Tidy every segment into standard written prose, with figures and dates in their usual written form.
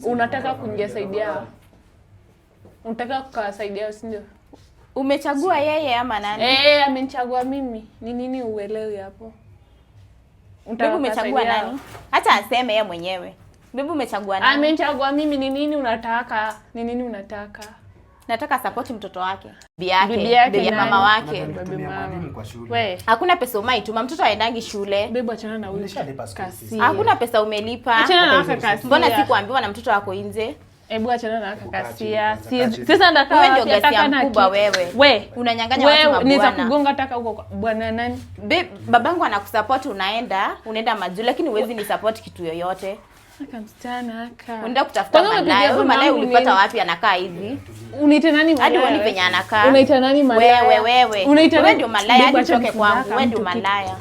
Unataka kungesaidia. Unataka kukasaidia si ndio? Umechagua yeye ama nani? Amenichagua mimi. Ni nini uelewi hapo? Unataka umechagua nani? Hata aseme yeye mwenyewe. Bibi umechagua nani? Amenichagua mimi. Ni nini unataka? Ni nini unataka? Nataka support mtoto wake. Bibi yake, mama wake. Wewe, hakuna pesa umaituma mtoto aendangi shule. Bibi achana na huyo kasi. Hakuna pesa umelipa. Achana na kasi. Mbona sikuambiwa na mtoto wako nje? Hebu achana na kasia. Sasa nataka wewe ndio gasia mkubwa wewe. Wewe unanyang'anya watu mabwana. Wewe kugonga taka huko bwana nani? Babangu anakusupport unaenda majuu lakini huwezi ni support kitu yoyote. Aka msichana aka. Unaenda kutafuta malaya. Huyu malaya ulipata wapi anakaa hivi? Unaita nani malaya? Hadi uone penye anakaa. Unaita nani malaya? Wewe. Wewe ndio malaya hadi utoke kwangu. Wewe ndio malaya.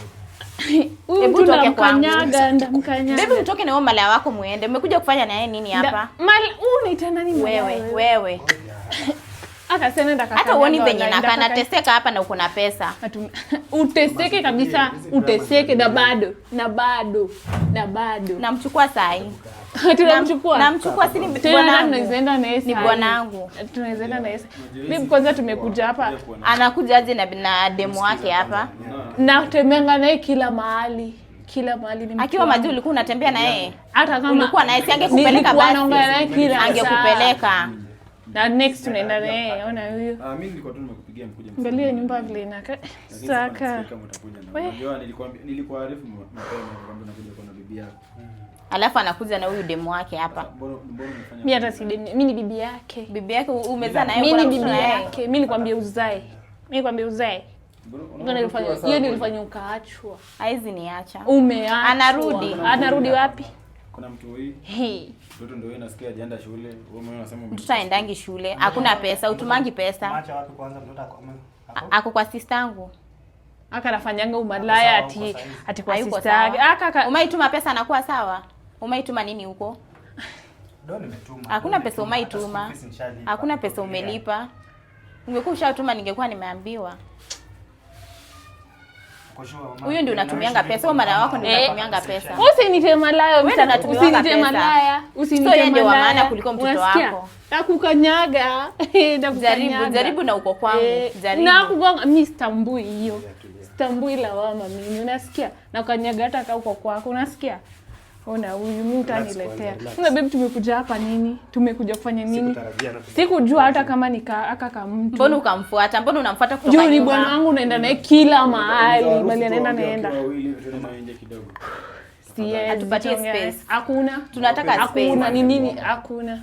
Hebu toke kwangu. Ndamkanyaga. Baby utoke na wewe malaya wako muende. Umekuja kufanya na yeye nini hapa? Unaita nani malaya? Wewe. Akasema ndaka. Hata uone venye anateseka hapa na uko na pesa. Uteseke kabisa, uteseke na bado. Namchukua saa hii. Tunamchukua. Namchukua si ni bwanangu. Tunaenda na yeye. Ni bwanangu. Tunaenda na yeye. Bibi kwanza tumekuja hapa. Anakuja aje na demo wake hapa? Na tumeanga naye kila mahali. Ni akiwa majuu ulikuwa unatembea na yeye? Hata kama ulikuwa naye angekupeleka basi. Angekupeleka. Na next tunaenda na yeye. Ona huyo. Mimi nilikuwa tu nimekupigia mkuja. Angalia nyumba vile inakaa. Saka. Unajua nilikuarifu mapema kwamba nakuja kwa bibi yako. Alafu anakuja na huyu demo wake hapa. Mbona unafanya? Mimi hata si demo, mimi ni bibi yake. Bibi yake umezaa naye kwa bibi yake. Mimi nikwambia uzae. Hiyo nilifanya ukaachwa. Haizi niacha. Umeacha. Anarudi wapi? Kuna mtu huyu. Mtoto ndio nasikia ajaenda shule. Wewe mwenyewe unasema mtoto aendangi shule. Hakuna pesa, utumangi pesa. Acha wapi kwanza mtoto akome? Ako kwa sister yangu. Anafanyanga umalaya ati kwa sister yake. Umaituma pesa anakuwa sawa? Umaituma nini huko? Ndio nimetuma. Hakuna pesa umaituma. Hakuna pesa umelipa. Ungekuwa ushatuma ningekuwa nimeambiwa. Huyo ndio unatumianga pesa, au mara wako ndio unatumianga pesa. Usinite malaya, usinite malaya. Usinite ndio wa maana kuliko mtoto wako. Nakukanyaga. Jaribu na uko kwangu. Jaribu. Na kugonga mimi sitambui hiyo. Sitambui lawama mimi. Unasikia? Nakukanyaga hata kama uko kwako. Unasikia? Ona huyu mtu utaniletea. Sasa baby tumekuja hapa nini? Tumekuja kufanya nini? Sikujua hata kama aka mtu. Mbona ukamfuata? Mbona unamfuata kutoka nyuma? Juu ni bwana wangu naenda naye kila mahali. Bali anaenda. Atupatie space. Hakuna. Tunataka space. Hakuna ni nini? Hakuna.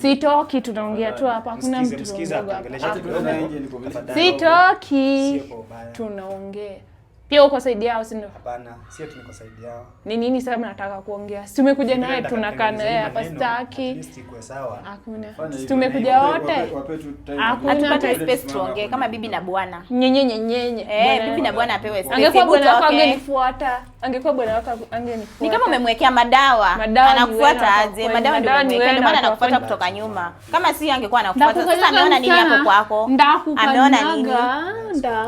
Sitoki tunaongea tu hapa. Hakuna mtu tunaongea hapa. Sitoki. Tunaongea. Pia uko saidi yao si ndio? Hapana, sio tuniko saidi yao. Ni nini sasa mnataka kuongea? Si tumekuja naye tunakaa naye hapa staki. Iko sawa. Hakuna. Tumekuja wote. Hatupate space tuongee kama bibi na bwana. Nyenye. Bibi na bwana apewe space. Angekuwa bwana wako angenifuata. Ni kama umemwekea madawa. Anakufuata aje? Madawa ndio maana anakufuata kutoka nyuma. Kama si angekuwa anakufuata. Sasa ameona nini hapo kwako? Ameona nini?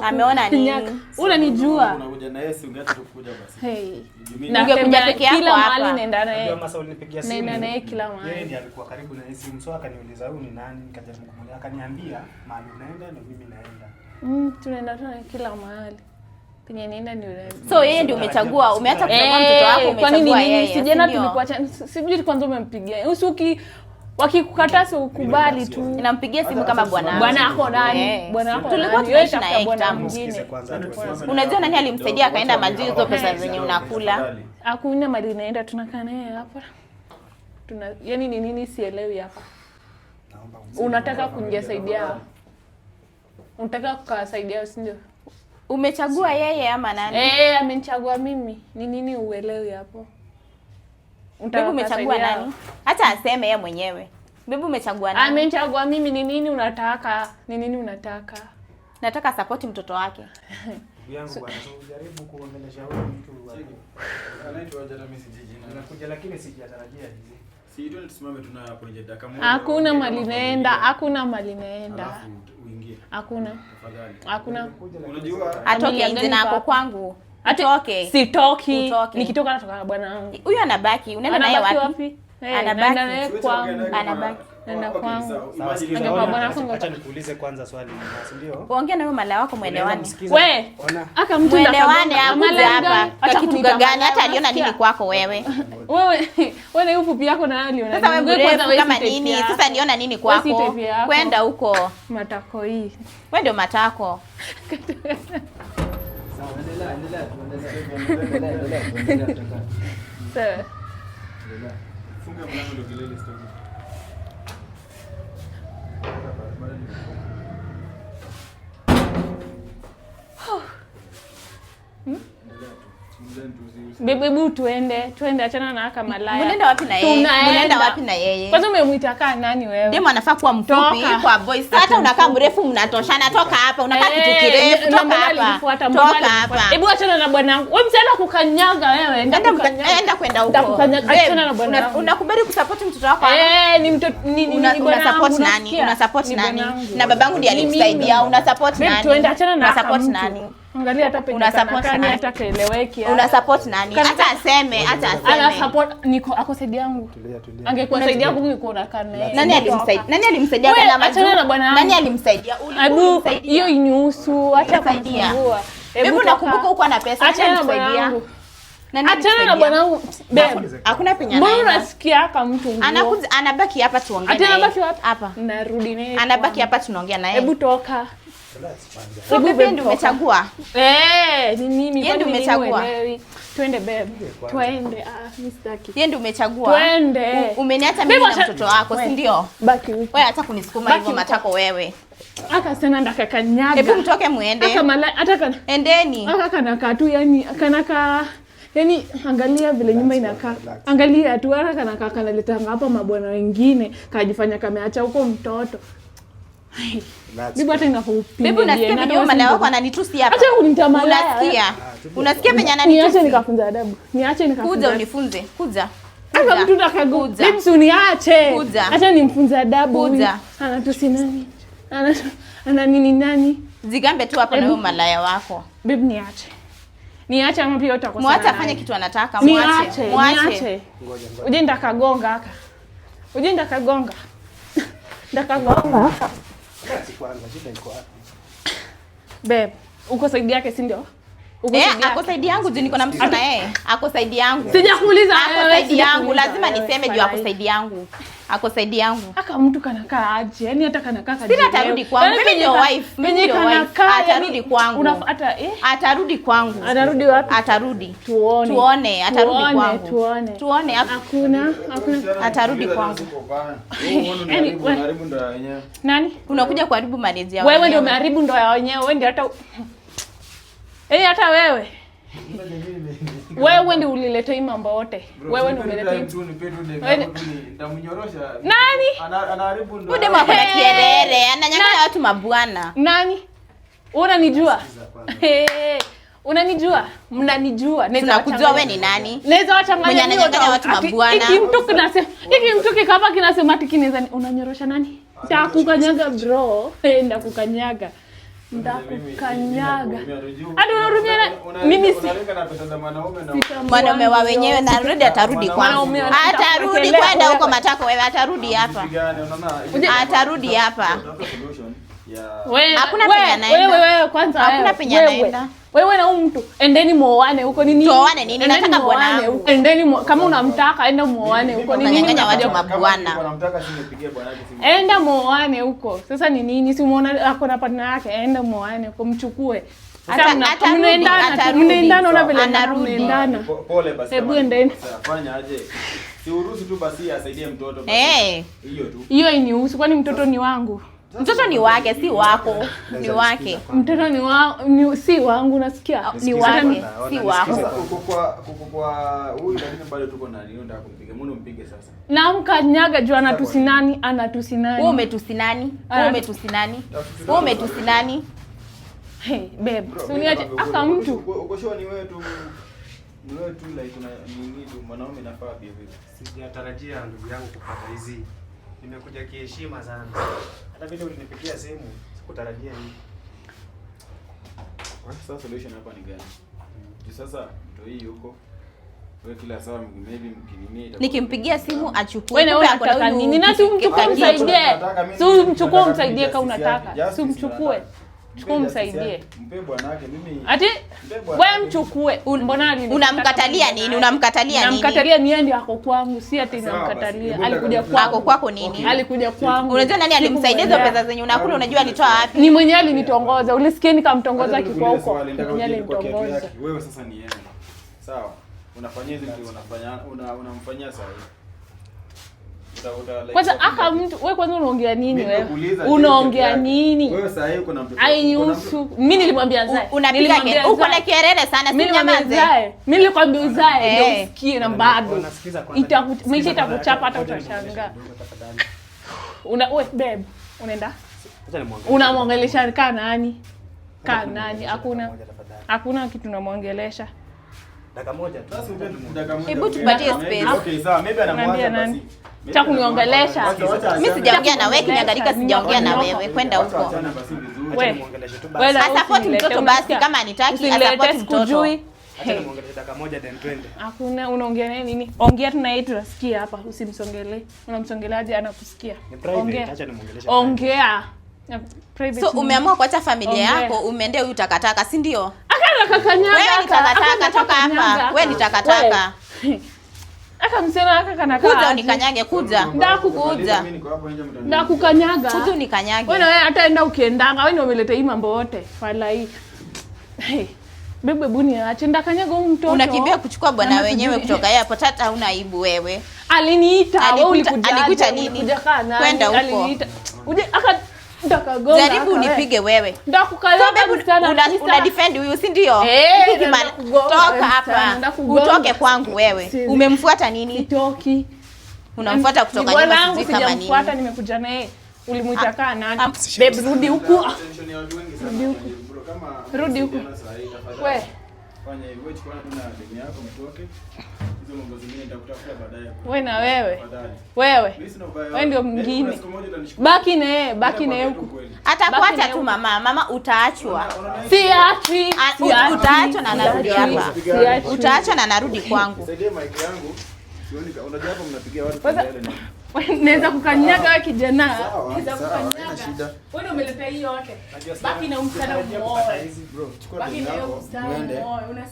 Ameona nini? Unanijua. Unakuja na Yesu ungeacha tu kuja basi. Na ungekuja peke yako kila mahali hapa. naenda naye. Ndio masa ulinipigia simu. Naenda naye kila mahali. Yeye ndiye alikuwa karibu na simu. So akaniuliza huyu ni nani? Nikajaribu kumwambia, akaniambia mahali unaenda na mimi naenda. Tunaenda tena kila mahali. Penye nenda ndio. So yeye ndio umechagua, umeacha kuchagua mtoto wako, umechagua yeye. Sijana tulikuacha. Sijui kwanza umempigia. Usuki wakikukataza ukubali tu. Ninampigia simu kama bwana. Bwana yako nani? Bwana yako tulikuwa tunaishi na yeye bwana kitambo. mwingine. Unajua nani alimsaidia akaenda majuu hizo pesa zenye unakula? Hakuna mali naenda tunakaa naye hapa. Yaani ni nini sielewi hapa. Unataka kungesaidia. Unataka kukasaidia si ndio? Umechagua yeye ama nani? Amenichagua mimi. Ni nini uelewi hapo? Bibi umechagua nani? Hata aseme yeye mwenyewe. Bibi umechagua nani? Amenichagua mimi. Ni nini unataka? Nataka support mtoto wake. Yangu bwana, jaribu kuongelesha huyu mtu wake. Anaitwa Jana message jina. Anakuja lakini sijatarajia hivi. Si ndio tusimame tuna hapo nje dakika moja. Hakuna mali naenda. Alafu uingie. Hakuna. Tafadhali. Hakuna. Unajua atoke nje na hapo kwangu. Atoke. Sitoki. Nikitoka natoka na bwana wangu. Huyu anabaki. Unaenda naye wapi? Anabaki kwangu. Anabaki. Nenda kwangu. Acha nikuulize kwanza swali, si ndio? Ongea na wewe malaya wako muelewane. Wewe, aka mtu muelewane hapa. Hata kitu gani hata aliona nini kwako wewe? Wewe na ufupi yako na aliona. Sasa wewe mrefu kama nini? Sasa aliona nini kwako? Kwenda huko. Matako hii. Wewe ndio matako. Sawa, endelea. Sawa. Funga mlango ndio kelele story. Bebu tuende achana na aka malaya. Unaenda wapi na yeye? Unaenda wapi na yeye? Kwanza umemuita kaa nani wewe? Demo anafaa kuwa mfupi kwa boys. Hata unakaa mrefu mnatoshana. Toka hapa. Unakaa kitu kirefu. Toka hapa. Toka hapa. Hebu achana na bwanangu. Wewe msienda kukanyaga wewe. Enda kwenda huko. Achana na bwanangu. Unakubali kusupport mtoto wako? Ni mtoto una support nani? Una support nani? Na babangu ndiye alikusaidia. Una support nani? Tuende achana na support nani? Angalia hata penye kanakani hata kaeleweki. Una support nani? Hata aseme. Ana support niko akosaidia yangu. Angekuwa saidia yangu niko na kana. Nani alimsaidia kana macho? Achana na bwana. Nani alimsaidia? Ulimsaidia. Hiyo inyusu acha kusaidia. Hebu nakumbuka uko na pesa alimsaidia. Achana na bwanangu. Babe, hakuna penya naye. Mbona unasikia kama mtu nguo? Anakuja anabaki hapa tuongee naye. Anabaki hapa. Narudi naye. Anabaki hapa tunaongea naye. Hebu toka. So babe ndio umechagua? Ni mimi kwani umechagua? Twende babe. Twende. Mimi sitaki. Yeye ndio umechagua? Twende. Umeniacha mimi na mtoto wako, si ndio? Baki huko. Wewe hata kunisukuma hivyo matako wewe. Aka sana ndaka kanyaga. Hebu mtoke muende. Aka mala hata kana. Endeni. Aka kanaka tu yani kanaka yani angalia vile nyumba inakaa. Angalia tu aka kanaka kanaleta hapa mabwana wengine kajifanya kameacha huko mtoto. Bibi hata inakupiga. Bibi unasikia video malaya wako ananitusi hapa. Acha kunitamalaya. Unasikia? Unasikia penye ananitusi? Niache nikafunza adabu. Kuja unifunze. Kuja. Hata mtu ndakaguza. Bibi uniache. Kuja. Acha nimfunze adabu. Kuja. Anatusi nani? Ana nini nani? Zigambe tu hapa na wewe malaya wako. Bibi niache. Niache ama pia utakosa. Mwache afanye kitu anataka, mwache. Ngoja. Uje ndakagonga haka. Uje ndakagonga. Ndakagonga. Kwanza shida iko wapi? Babe, uko saidi yake si ndio? Ako saidi yangu juu niko na mtoto na yeye. Ako saidi yangu. Sijakuuliza ako saidi yangu, lazima niseme juu ako saidi yangu. Ako saidi yangu. Aka mtu kanakaa aje? Yaani hata kanakaa kaje. Sina atarudi kwangu. Mimi ndio wife. Mimi ndio wife. Atarudi kwangu. Unafuata atarudi kwangu. Anarudi wapi? Atarudi. Tuone. Atarudi kwangu. Tuone. Hakuna. Atarudi kwangu. Unaharibu ndoa yenyewe. Nani? Unakuja kuharibu malezi ya wenyewe. Wewe ndio umeharibu ndoa ya wenyewe. Wewe ndio hata hata wewe. Wewe ndio ulileta hii mambo yote. Wewe ndio umeleta hii. Nitamnyorosha. Nani? Anaharibu ndoa. Bude mwako na kierere, ananyang'anya watu mabwana. Nani? Unanijua? Unanijua? Mnanijua. Tunakujua wewe ni nani? Naweza wachanganya ananyang'anya watu mabwana. Iki kama kinasema ati kinaweza unanyorosha nani? Ndakukanyaga bro. Ndakukanyaga. Ndakukanyaga. Hadi unarumia mimi unalenga na pesa za mwanaume na mwanaume wa wenyewe na rudi atarudi kwangu. Atarudi kwenda huko matako wewe atarudi hapa. Atarudi hapa. Hakuna penye anaenda. Wewe kwanza hakuna penye anaenda. Wewe na huyu mtu endeni muoane huko nini? Tuoane nini? Nataka bwana wangu. Endeni kama unamtaka enda muoane huko nini? Unanyang'anya watu mabwana. Unamtaka si nipigie bwana yake simu. Enda muoane huko. Sasa ni nini? Si muona ako na partner yake, enda muoane huko mchukue. Mnaendana na vile mnaendana. Pole basi. Hebu endeni. Fanya aje? Si uruhusu tu basi asaidie mtoto. Hiyo tu. Hiyo inihusu kwani mtoto ni wangu. Mtoto ni wake, si wako. Ni wake. Mtoto ni wangu, si wangu nasikia. Ni wake, si wako. Sasa uko kwa huyu lakini bado tuko na nini nataka kumpiga. Mbona umpige sasa? Na mkanyaga juu anatusi nani? Wewe umetusi nani? Wewe umetusi nani? Hey babe, suniaje aka mtu. Uko sure ni wewe tu. Ni wewe tu like kuna nini tu mwanaume nafaa pia hivi. Sijatarajia ndugu yangu kupata hizi. Nimekuja kiheshima sana. Hata vile ulinipigia simu, sikutarajia hii. Sasa solution hapa ni gani? Sasa ndio hii huko. Wewe kila saa maybe mkinini. Nikimpigia simu achukue. Wewe unataka nini? Na si umchukue msaidie. Si umchukue msaidie kama unataka. Si umchukue. Chukua msaidie. Mpe bwanake mimi. Ati wewe mchukue. Mbona unamkatalia nini? Unamkatalia nini? Namkatalia ni ndiye ako kwangu, si ati namkatalia. Alikuja kwangu. Kwako nini? Alikuja kwangu. Unajua nani alimsaidia hizo pesa zenye unakula? Unajua alitoa wapi? Ni mwenyewe alinitongoza. Ulisikia nikamtongoza kiko huko. Mwenyewe alinitongoza. Wewe sasa ni yeye. Sawa. Unafanyia hizo unamfanyia sawa. Kwanza aka mtu wewe kwanza unaongea nini wewe? Unaongea nini? Wewe sasa hivi kuna mtoto. Aihusu. Mimi nilimwambia zae. Unapiga uko na kelele sana si nyamaze. Mimi nilikwambia uzae ndio usikie na bado. Maisha itakuchapa hata utashangaa. Wewe babe, unaenda? Unamwongelesha nani? Nani? Hakuna kitu unamwongelesha. Dakika moja tu. Hebu tupatie space. Okay, sawa. Maybe anamwacha basi. Cha kuniongelesha. Mimi sijaongea na wewe, kinyangalika sijaongea na wewe. Kwenda huko. Wewe support mtoto basi kama anitaki support mtoto. Acha nimuongeleshe dakika moja then twende. Hakuna unaongea nini? Ongea tu na yeye tunasikia hapa, usimsongelee. Unamsongeleaje anakusikia? Ongea. Acha nimuongeleshe. Ongea. So umeamua kuacha familia yako, umeendea huyu takataka, si ndio? Akakanyaga. Wewe ni takataka, toka hapa. Wewe ni takataka. Akamsema akakanakaa. Kuja unikanyage, kuja. Ndakukuja. Ndakukanyaga. Kuja unikanyage. Wewe hata enda ukiendanga, wewe ndio umeleta hii mambo yote. Fala hii. Bebe buni acha ndakanyaga huyu mtoto. Unakimbia kuchukua bwana wenyewe kutoka airport, hata huna aibu wewe. Aliniita, wewe ulikuja. Alikuita nini? Kwenda huko. Aliniita. Uje ndakagonga. Jaribu unipige wewe. Ndakukanyaga sana. Una defend huyu, si ndio? Toka hapa. Utoke kwangu wewe. Umemfuata nini? Sitoki. Unamfuata kutoka nyuma sisi kama nini? Nimemfuata, nimekuja naye. Ulimuita kaa nani? Babe rudi huku. Rudi huku. Wewe. Fanya hivyo, chukua na demu yako mtoke. Hizo mambo zingine nitakutafuta baadaye. Wewe na wewe. Wewe ndio mwingine. Baki na yeye huko. Atakuacha tu mama utaachwa. Siachi. Utaachwa na narudi hapa. Utaachwa na narudi kwangu. Saidie mic yangu. Sioni unajua hapo mnapigia watu kelele na. Naweza kukanyaga wewe kijana. Naweza kukanyaga. Shida. Wewe ndio umeleta hii yote. Baki na msana mmoja. Bro, chukua demu yako. Muende.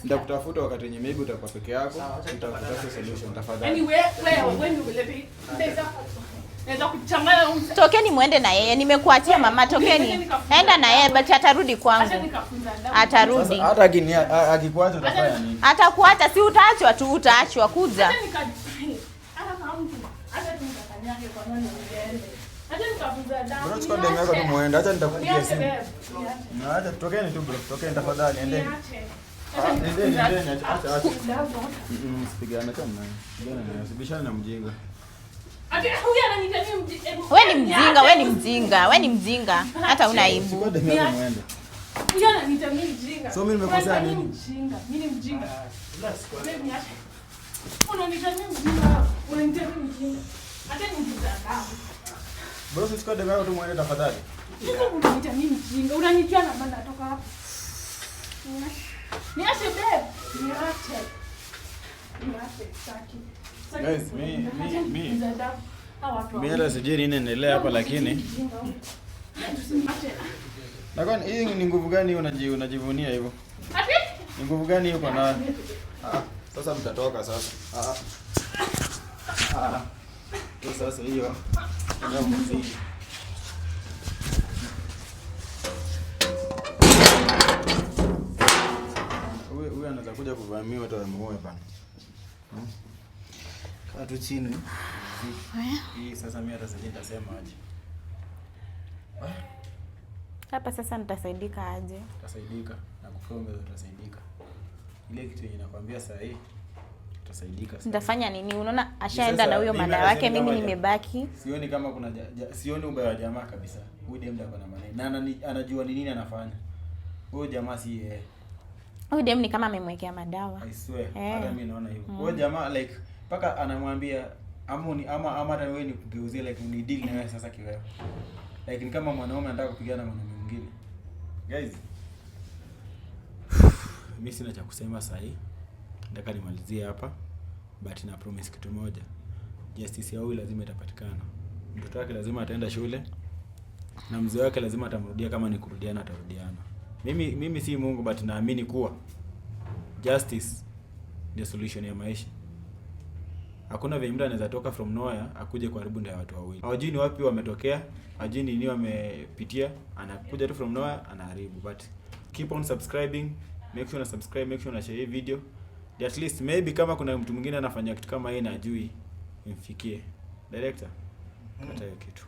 Nitakutafuta wakati wenye maybe utakuwa peke yako. Nitakutafuta solution tafadhali. Yaani wewe ndio umeleta hii. Naweza kuchanganya Tokeni muende na yeye. Nimekuachia mama, tokeni. Enda na yeye but atarudi kwangu. Atarudi. Hata akikuacha utafanya nini? Atakuacha, si utaachwa tu, utaachwa kuja. Bro, chukua demu yako tu muende. Acha nitakupigia simu. Na acha tokeni tu bro. Tokeni tafadhali, endeni. Endeni, acha. Sipigane kama nani. Usibishane na mjinga. Wewe ni mjinga. Hata una aibu. Chukua demu yako muende. Huyu ananiita mimi mjinga. So mimi nimekosea nini? Mimi ni mjinga. Unaniita mimi mjinga. Unaniita mimi mjinga. Hata ni mjinga. Bro, chukua demu yako tu muende tafadhali. Unaniita mimi mjinga. Unanitia na banda toka hapa. Niache babe. Niache saki. Guys, mimi hata sijui nini inaendelea hapa lakini. Na kwani hii ni nguvu gani unajivunia hivyo? Ati? Ni nguvu gani uko nayo? Sasa mtatoka sasa. Sasa hiyo. Ndio mziki. Huyu anaweza kuja kuvamia watu wamuoe bana. Kaa tu chini. Hii sasa mimi hata sijui nitasema aje. Hapa sasa nitasaidika aje? Utasaidika na kufunga utasaidika. Ile kitu yenye nakwambia sasa hii utasaidika. Nitafanya nini? Unaona ashaenda na huyo mada wake, mimi nimebaki. Sioni kama kuna sioni ubaya wa jamaa kabisa. Huyu dem ndo ana maneno. Na anajua ni nini anafanya. Huyo jamaa si yeye. Huyu dem ni kama amemwekea madawa. I swear. Hata mimi naona hivyo. Huyo jamaa like paka anamwambia ama hata wewe ni kugeuzie like ni deal na wewe sasa kiwewe. Like ni kama mwanaume anataka kupigana na mwanaume mwingine. Guys. Mimi sina cha kusema sasa hii. Nataka nimalizie hapa. but na promise kitu moja, justice ya huyu lazima itapatikana. Mtoto wake lazima ataenda shule na mzee wake lazima atamrudia, kama ni kurudiana atarudiana. Mimi si Mungu, but naamini kuwa justice ndio solution ya maisha. Hakuna vile mtu anaweza toka from nowhere akuje kuharibu ndio watu wawili. Hawajui ni wapi wametokea, hawajui ni nini wamepitia, anakuja tu from nowhere anaharibu. But keep on subscribing, make sure una subscribe, make sure una share hii video. At least maybe kama kuna mtu mwingine anafanya kitu kama hii na ajui, imfikie. Director, kata hiyo kitu.